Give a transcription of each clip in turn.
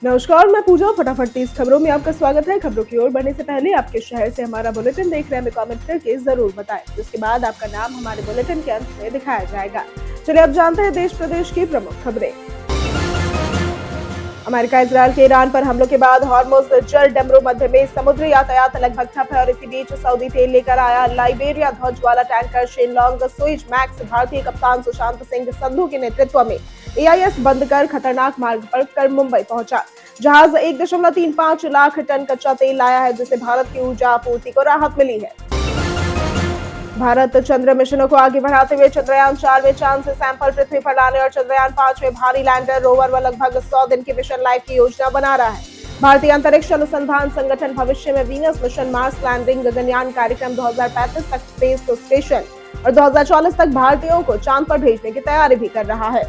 नमस्कार, मैं पूजा। फटाफट 30 खबरों में आपका स्वागत है। खबरों की ओर बढ़ने से पहले आपके शहर से हमारा बुलेटिन देख रहे हैं कमेंट करके जरूर बताएं। उसके बाद आपका नाम हमारे बुलेटिन के अंत में दिखाया जाएगा। चलिए अब जानते हैं देश प्रदेश की प्रमुख खबरें। अमेरिका इजरायल के ईरान पर हमलों के बाद हॉर्मुज जल डमरू मध्य में समुद्री यातायात लगभग ठप है और इसी बीच सऊदी तेल लेकर आया लाइबेरिया ध्वज वाला टैंकर शेनलोंग सुइज मैक्स भारतीय कप्तान सुशांत सिंह संधू के नेतृत्व में एआईएस बंद कर खतरनाक मार्ग पर कर मुंबई पहुंचा। जहाज 1.35 लाख टन कच्चा तेल लाया है, जिससे भारत की ऊर्जा आपूर्ति को राहत मिली है। भारत चंद्र मिशनों को आगे बढ़ाते हुए चंद्रयान 4 में चांद से सैंपल पृथ्वी पर लाने और चंद्रयान 5 में भारी लैंडर रोवर व लगभग 100 दिन की मिशन लाइफ की योजना बना रहा है। भारतीय अंतरिक्ष अनुसंधान संगठन भविष्य में Venus mission, Mars landing, Gaganyaan कार्यक्रम 2035 तक स्पेस स्टेशन और 2040 तक भारतीयों को चांद पर भेजने की तैयारी भी कर रहा है।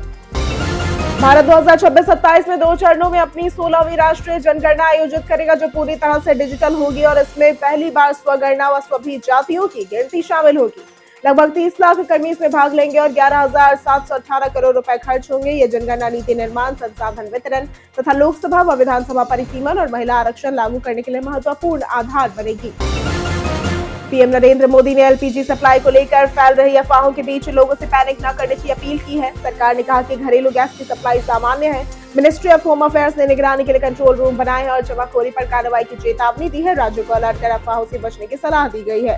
भारत 2026-27 में 2 चरणों में अपनी 16वीं राष्ट्रीय जनगणना आयोजित करेगा, जो पूरी तरह से डिजिटल होगी और इसमें पहली बार स्वगणना व स्वभित जातियों की गिनती शामिल होगी। लगभग 30 लाख कर्मी इसमें भाग लेंगे और 11,718 करोड़ रुपए खर्च होंगे। ये जनगणना नीति निर्माण, संसाधन वितरण तथा लोकसभा व विधानसभा परिसीमन और महिला आरक्षण लागू करने के लिए महत्वपूर्ण आधार बनेगी। पीएम नरेंद्र मोदी ने एलपीजी सप्लाई को लेकर फैल रही अफवाहों के बीच लोगों से पैनिक न करने की अपील की है। सरकार ने कहा कि घरेलू गैस की सप्लाई सामान्य है। मिनिस्ट्री ऑफ होम अफेयर्स ने निगरानी के लिए कंट्रोल रूम बनाए हैं और जमाखोरी पर कार्रवाई की चेतावनी दी है। राज्यों को अलर्ट कर अफवाहों से बचने की सलाह दी गई है।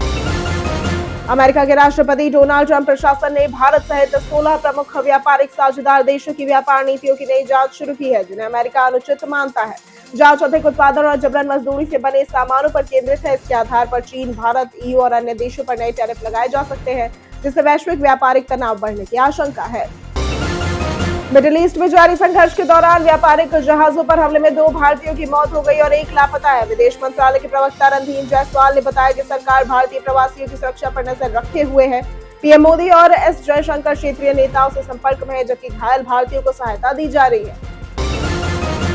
अमेरिका के राष्ट्रपति डोनाल्ड ट्रंप प्रशासन ने भारत सहित 16 प्रमुख व्यापारिक साझेदार देशों की व्यापार नीतियों की नई जांच शुरू की है, जिन्हें अमेरिका अनुचित मानता है। जांच अधिक उत्पादन और जबरन मजदूरी से बने सामानों पर केंद्रित है। इसके आधार पर चीन, भारत, ईयू और अन्य देशों पर नए टैरिफ लगाए जा सकते हैं, जिससे वैश्विक व्यापारिक तनाव बढ़ने की आशंका है। मिडिल ईस्ट में जारी संघर्ष के दौरान व्यापारिक जहाजों पर हमले में 2 भारतीयों की मौत हो गई और 1 लापता है। विदेश मंत्रालय के प्रवक्ता रणधीर जायसवाल ने बताया कि सरकार भारतीय प्रवासियों की सुरक्षा पर नजर रखे हुए है। पीएम मोदी और एस जयशंकर क्षेत्रीय नेताओं से संपर्क में है, जबकि घायल भारतीयों को सहायता दी जा रही है।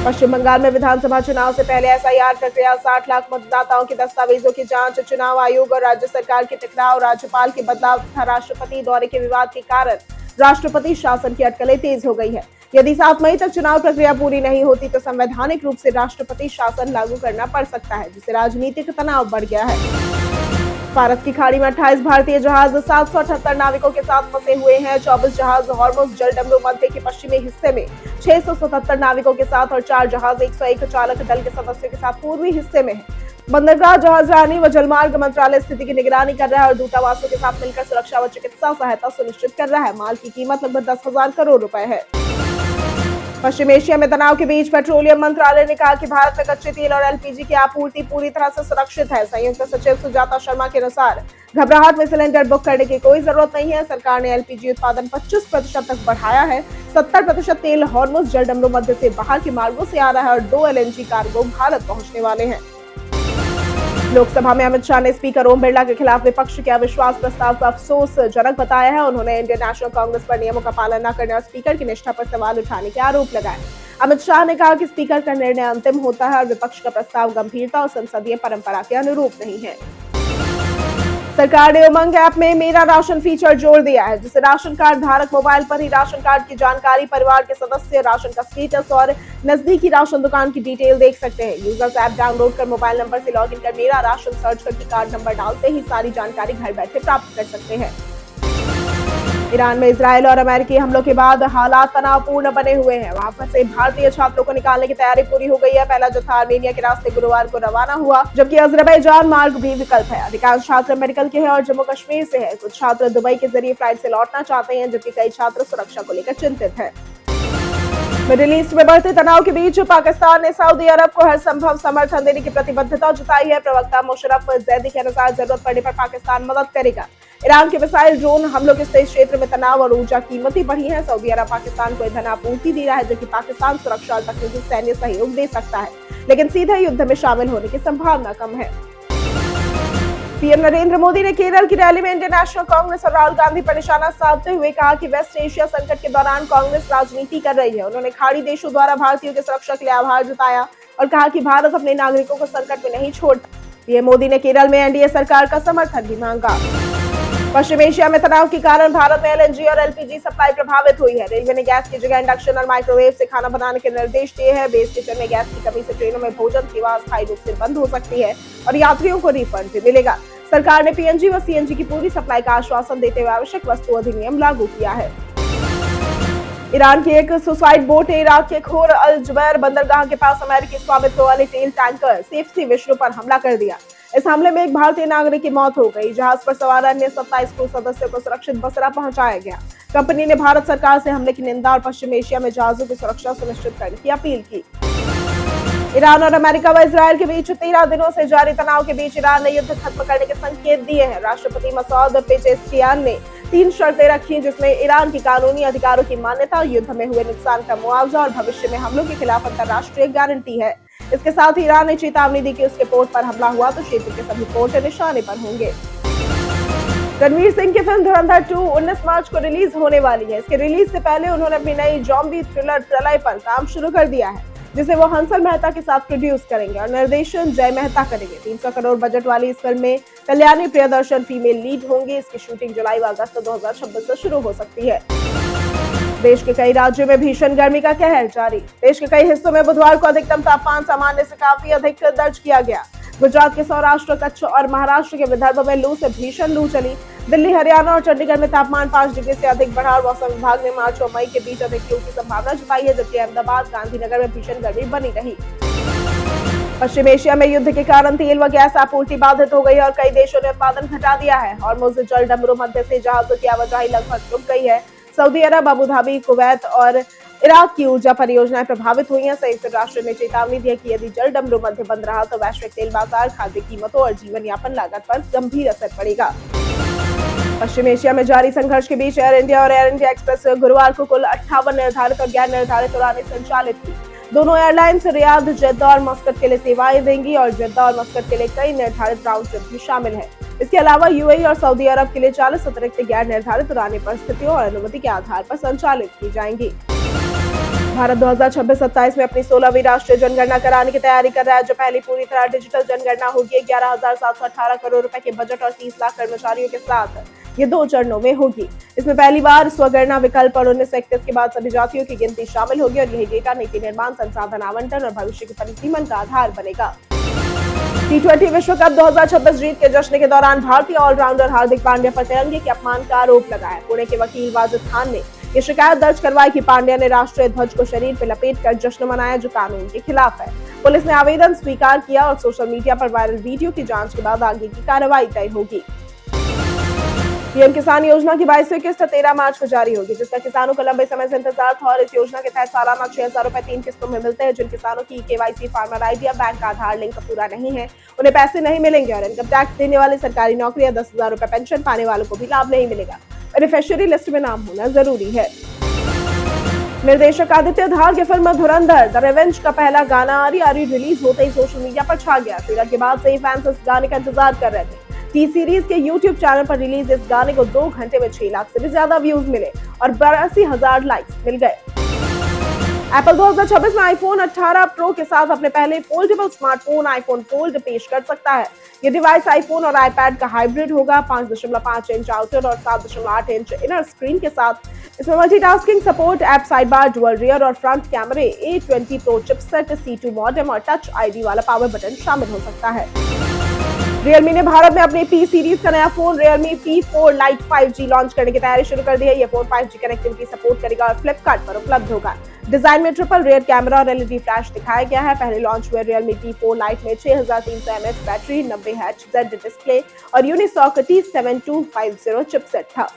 पश्चिम बंगाल में विधानसभा चुनाव से पहले एसआईआर प्रक्रिया, 60 लाख मतदाताओं के दस्तावेजों की जांच, चुनाव आयोग और राज्य सरकार के टकराव, राज्यपाल के बदलाव तथा राष्ट्रपति दौरे के विवाद के कारण राष्ट्रपति शासन की अटकलें तेज हो गई है। यदि 7 मई तक चुनाव प्रक्रिया पूरी नहीं होती तो संवैधानिक रूप से राष्ट्रपति शासन लागू करना पड़ सकता है, जिससे राजनीतिक तनाव बढ़ गया है। फारस की खाड़ी में 28 भारतीय जहाज 778 नाविकों के साथ फंसे हुए हैं। 24 जहाज हॉर्मुज जल डमरू मध्य के पश्चिमी हिस्से में 677 नाविकों के साथ और 4 जहाज 101 चालक दल के सदस्यों के साथ पूर्वी हिस्से में है। बंदरगाह, जहाजरानी व जलमार्ग मंत्रालय स्थिति की निगरानी कर रहा है और दूतावासों के साथ मिलकर सुरक्षा व चिकित्सा सहायता सुनिश्चित कर रहा है। माल की कीमत लगभग 10,000 करोड़ रुपए है। पश्चिम एशिया में तनाव के बीच पेट्रोलियम मंत्रालय ने कहा कि भारत में कच्चे तेल और एलपीजी की आपूर्ति पूरी तरह से सुरक्षित है। संयुक्त सचिव सुजाता शर्मा के अनुसार घबराहट में सिलेंडर बुक करने की कोई जरूरत नहीं है। सरकार ने एलपीजी उत्पादन 25% तक बढ़ाया है। 70% तेल हॉर्मुज जल डमरू मध्य से बाहर के मार्गों से आ रहा है और 2 एलएनजी कार्गो भारत पहुंचने वाले हैं। लोकसभा में अमित शाह ने स्पीकर ओम बिरला के खिलाफ विपक्ष के अविश्वास प्रस्ताव को अफसोसजनक बताया है। उन्होंने इंडियन नेशनल कांग्रेस पर नियमों का पालन न करने और स्पीकर की निष्ठा पर सवाल उठाने के आरोप लगाए। अमित शाह ने कहा कि स्पीकर का निर्णय अंतिम होता है और विपक्ष का प्रस्ताव गंभीरता और संसदीय परंपरा के अनुरूप नहीं है। सरकार ने उमंग ऐप में मेरा राशन फीचर जोड़ दिया है, जिससे राशन कार्ड धारक मोबाइल पर ही राशन कार्ड की जानकारी, परिवार के सदस्य, राशन का स्टेटस और नजदीकी राशन दुकान की डिटेल देख सकते हैं। यूजर्स ऐप डाउनलोड कर मोबाइल नंबर से लॉगिन कर मेरा राशन सर्च करके कार्ड नंबर डालते ही सारी जानकारी घर बैठे प्राप्त कर सकते हैं। ईरान में इजरायल और अमेरिकी हमलों के बाद हालात तनावपूर्ण बने हुए हैं। वहां फंसे भारतीय छात्रों को निकालने की तैयारी पूरी हो गई है। पहला जत्था आर्मेनिया के रास्ते गुरुवार को रवाना हुआ, जबकि अजरबैजान मार्ग भी विकल्प है। अधिकांश छात्र मेडिकल के हैं और जम्मू कश्मीर से है। कुछ छात्र दुबई के जरिए फ्लाइट से लौटना चाहते हैं, जबकि कई छात्र सुरक्षा को लेकर चिंतित हैं। मिडिल ईस्ट में बढ़ते तनाव के बीच पाकिस्तान ने सऊदी अरब को हर संभव समर्थन देने की प्रतिबद्धता जताई है। प्रवक्ता मुशर्रफ जैदी के अनुसार जरूरत पड़ने पर पाकिस्तान मदद करेगा। ईरान के मिसाइल, ड्रोन हमलों के इस क्षेत्र में तनाव और ऊर्जा कीमतें बढ़ी हैं। सऊदी अरब पाकिस्तान को ईंधन आपूर्ति दे रहा है, जबकि पाकिस्तान सुरक्षा और तकनीकी सैन्य सहयोग दे सकता है, लेकिन सीधे युद्ध में शामिल होने की संभावना कम है। पीएम नरेंद्र मोदी ने केरल की रैली में इंडियन नेशनल कांग्रेस और राहुल गांधी पर निशाना साधते हुए कहा कि वेस्ट एशिया संकट के दौरान कांग्रेस राजनीति कर रही है। उन्होंने खाड़ी देशों द्वारा भारतीयों की सुरक्षा के लिए आभार जताया और कहा कि भारत अपने नागरिकों को संकट में नहीं छोड़ता। पीएम मोदी ने केरल में एनडीए सरकार का समर्थन भी मांगा। पश्चिम एशिया में तनाव के कारण भारत में एलएनजी और एलपीजी सप्लाई प्रभावित हुई है। रेलवे ने गैस की जगह इंडक्शन और माइक्रोवेव से खाना बनाने के निर्देश दिए हैं। बेस स्टेशन में गैस की कमी से ट्रेनों में भोजन सेवा अस्थायी रूप से बंद हो सकती है और यात्रियों को रिफंड भी मिलेगा। सरकार ने पीएनजी व सीएनजी की पूरी सप्लाई का आश्वासन देते हुए आवश्यक वस्तु अधिनियम लागू किया है। ईरान की एक सुसाइड बोट ने इराक के खोर अल जुबैर बंदरगाह के पास अमेरिकी स्वामित्व वाले तेल टैंकर सेफ्टी विष्णु पर हमला कर दिया। इस हमले में एक भारतीय नागरिक की मौत हो गई। जहाज पर सवार अन्य 27 क्रू सदस्यों को सुरक्षित बसरा पहुंचाया गया। कंपनी ने भारत सरकार से हमले की निंदा और पश्चिम एशिया में जहाजों की सुरक्षा सुनिश्चित करने की अपील की। ईरान और अमेरिका व इजरायल के बीच 13 दिनों से जारी तनाव के बीच ईरान ने युद्ध खत्म करने के संकेत दिए हैं। राष्ट्रपति मसूद पेजेश्कियान ने 3 शर्तें रखी, जिसमें ईरान की कानूनी अधिकारों की मान्यता, युद्ध में हुए नुकसान का मुआवजा और भविष्य में हमलों के खिलाफ अंतर्राष्ट्रीय गारंटी है। इसके साथ ही ईरान ने चेतावनी दी कि उसके पोर्ट पर हमला हुआ तो क्षेत्र के सभी पोर्ट निशाने पर होंगे। रणवीर सिंह की फिल्म धुरंधर 2 19 मार्च को रिलीज होने वाली है। इसके रिलीज से पहले उन्होंने अपनी नई जॉम्बी थ्रिलर प्रलय पर काम शुरू कर दिया है, जिसे वो हंसल मेहता के साथ प्रोड्यूस करेंगे और निर्देशन जय मेहता करेंगे। 300 करोड़ बजट वाली इस फिल्म में कल्याणी प्रियदर्शन फीमेल लीड होंगी। इसकी शूटिंग जुलाई व अगस्त 2026 से शुरू हो सकती है। देश के कई राज्यों में भीषण गर्मी का कहर जारी। देश के कई हिस्सों में बुधवार को अधिकतम तापमान सामान्य से काफी अधिक दर्ज किया गया। गुजरात के सौराष्ट्र, कच्छ और महाराष्ट्र के विदर्भ में लू से भीषण लू चली। दिल्ली, हरियाणा और चंडीगढ़ में तापमान 5 डिग्री से अधिक बढ़ा और मौसम विभाग ने मार्च और मई के बीच अधिक लू की संभावना जताई है, जबकि अहमदाबाद, गांधीनगर में भीषण गर्मी बनी रही। पश्चिम एशिया में युद्ध के कारण तेल व गैस आपूर्ति बाधित हो गई और कई देशों ने उत्पादन घटा दिया है। हॉर्मुज़ जल डमरू मध्य से जहाजों की आवाजाही लगभग रुक गई है। सऊदी अरब, अबू धाबी, कुवैत और इराक की ऊर्जा परियोजनाएं प्रभावित हुई हैं। संयुक्त राष्ट्र ने चेतावनी दी है कि यदि जल डमरू मध्य बंद रहा तो वैश्विक तेल बाजार, खाद्य कीमतों और जीवन यापन लागत पर गंभीर असर पड़ेगा। पश्चिम एशिया में जारी संघर्ष के बीच एयर इंडिया और एयर इंडिया एक्सप्रेस गुरुवार को कुल 58 निर्धारित और गैर निर्धारित उड़ानें संचालित की। दोनों एयरलाइंस रियाद, जेद्दा और मस्कट के लिए सेवाएं देंगी और जेद्दा और मस्कट के लिए कई निर्धारित राउंड ट्रिप भी शामिल है। इसके अलावा यूएई और सऊदी अरब के लिए 40 अतिरिक्त गैर निर्धारित उड़ानें परिस्थितियों और अनुमति के आधार पर संचालित की जाएंगी। भारत 2026-27 में अपनी 16वीं राष्ट्रीय जनगणना कराने की तैयारी कर रहा है, जो पहली पूरी तरह डिजिटल जनगणना होगी। 11,718 करोड़ रुपए के बजट और 30 लाख कर्मचारियों के साथ ये 2 चरणों में होगी। इसमें पहली बार स्वगणना विकल्प और 1931 के बाद सभी जातियों की गिनती शामिल होगी और यही डेटा नीति निर्माण, संसाधन आवंटन और भविष्य के परिसीमन का आधार बनेगा। T20 विश्व कप 2026 जीत के जश्न के दौरान भारतीय ऑलराउंडर हार्दिक पांड्या पर तिरंगे के अपमान का आरोप लगाया। पुणे के वकील वाजिद खान ने ये शिकायत दर्ज करवाई कि पांड्या ने राष्ट्रीय ध्वज को शरीर पर लपेटकर जश्न मनाया, जो कानून के खिलाफ है। पुलिस ने आवेदन स्वीकार किया और सोशल मीडिया पर वायरल वीडियो की जांच के बाद आगे की कार्रवाई तय होगी। पीएम किसान योजना की 22वीं किस्त 13 मार्च को जारी होगी, जिसका किसानों को लंबे समय से इंतजार था और इस योजना के तहत सालाना 6,000 रुपए 3 किस्तों में मिलते हैं। जिन किसानों की केवाईसी, फार्मर आईडी या बैंक का आधार लिंक पूरा नहीं है, उन्हें पैसे नहीं मिलेंगे और इनकम टैक्स देने वाले, सरकारी नौकरी या 10,000 रुपए पेंशन पाने वालों को भी लाभ नहीं मिलेगा। बेनिफिशियरी लिस्ट में नाम होना जरूरी है। निर्देशक आदित्य धार की फिल्म धुरंधर द रिवेंज का पहला गाना आरी आरी रिलीज होते ही सोशल मीडिया पर छा गया। ट्रेलर के बाद से ही फैंस इस गाने का इंतजार कर रहे थे। टी सीरीज के यूट्यूब चैनल पर रिलीज इस गाने को 2 घंटे में 6 लाख से भी ज्यादा व्यूज मिले और 82,000 लाइक्स मिल गए। एप्पल 2026 में आईफोन 18 प्रो के साथ अपने पहले फोल्डेबल स्मार्टफोन आईफोन फोल्ड पेश कर सकता है। ये डिवाइस आईफोन और आईपैड का हाइब्रिड होगा। 5.5 इंच आउटर और 7.8 इंच इनर स्क्रीन के साथ इसमें multitasking support, app side bar, dual rear और फ्रंट कैमरे, A20 pro chipset, C2 modem और टच आईडी वाला पावर बटन शामिल हो सकता है। Realme ने भारत में अपने P सीरीज का नया phone Realme P4 Lite 5G launch करने की तैयारी शुरू कर दी है। यह फोन 5G कनेक्टिविटी सपोर्ट करेगा और फ्लिपकार्ट पर उपलब्ध होगा। डिजाइन में ट्रिपल रेयर कैमरा और LED फ्लैश दिखाया गया है। पहले लॉन्च हुए Realme P4 Lite में 6300 mAh बैटरी, 90 Hz डिस्प्ले और यूनिसॉक T7250 चिपसेट था।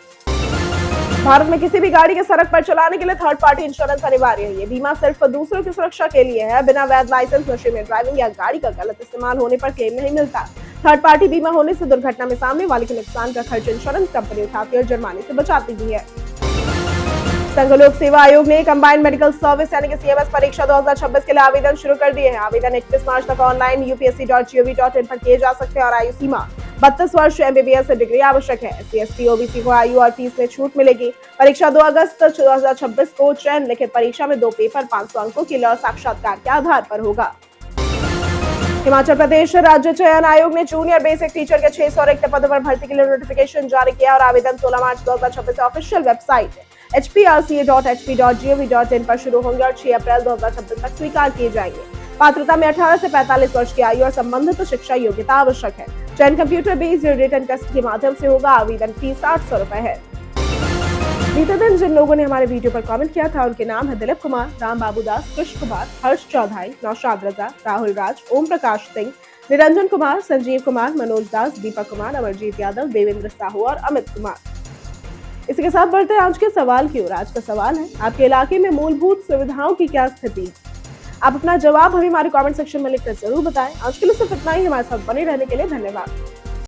भारत में किसी भी गाड़ी के सड़क पर चलाने के लिए थर्ड पार्टी इंश्योरेंस अनिवार्य है। ये बीमा सिर्फ दूसरों की सुरक्षा के लिए है। बिना वैध लाइसेंस, नशे में ड्राइविंग या गाड़ी का गलत इस्तेमाल होने पर क्लेम नहीं मिलता। थर्ड पार्टी बीमा होने से दुर्घटना में सामने वाले के नुकसान का खर्च इंश्योरेंस कंपनी उठाती है और जुर्माने से बचाती भी है। संघ लोक सेवा आयोग ने कंबाइंड मेडिकल सर्विस यानी कि CMS परीक्षा 2026 के लिए आवेदन शुरू कर दिए हैं। आवेदन 31 मार्च तक ऑनलाइन upsc.gov.in पर किए जा सकते हैं और आयु सीमा 32 वर्ष MBBS डिग्री आवश्यक है। SC, ST, OBC को आयु और फीस में छूट मिलेगी। परीक्षा 2 अगस्त 2026 को चयन लिखित परीक्षा में 2 पेपर 500 अंकों के लिए और साक्षात्कार के आधार पर होगा। हिमाचल प्रदेश राज्य चयन आयोग ने जूनियर बेसिक टीचर के 600 रिक्त पदों पर भर्ती के लिए नोटिफिकेशन जारी किया और आवेदन 16 मार्च 2026 से ऑफिशियल वेबसाइट hprca.hp.gov.in पर शुरू होंगे और 6 अप्रैल 2026 तक स्वीकार किए जाएंगे। पात्रता में 18 से 45 वर्ष की आयु और संबंधित शिक्षा योग्यता आवश्यक है। चयन कंप्यूटर बेस्ड रिटन टेस्ट के माध्यम से होगा। आवेदन फीस 800 रुपए है। बीते दिन जिन लोगों ने हमारे वीडियो पर कमेंट किया था उनके नाम है दिलीप कुमार, राम बाबू दास, कृष्ण कुमार, हर्ष चौधरी, नौशाद रजा, राहुल राज, ओम प्रकाश सिंह, निरंजन कुमार, संजीव कुमार, मनोज दास, दीपक कुमार, अमरजीत यादव, देवेंद्र साहू और अमित कुमार। इसी के साथ बढ़ते हैं आज के सवाल की ओर। आज का सवाल है, आपके इलाके में मूलभूत सुविधाओं की क्या स्थिति है? आप अपना जवाब हमें हमारे कमेंट सेक्शन में लिखकर जरूर बताएं। आज के लिए सिर्फ इतना ही। हमारे साथ बने रहने के लिए धन्यवाद।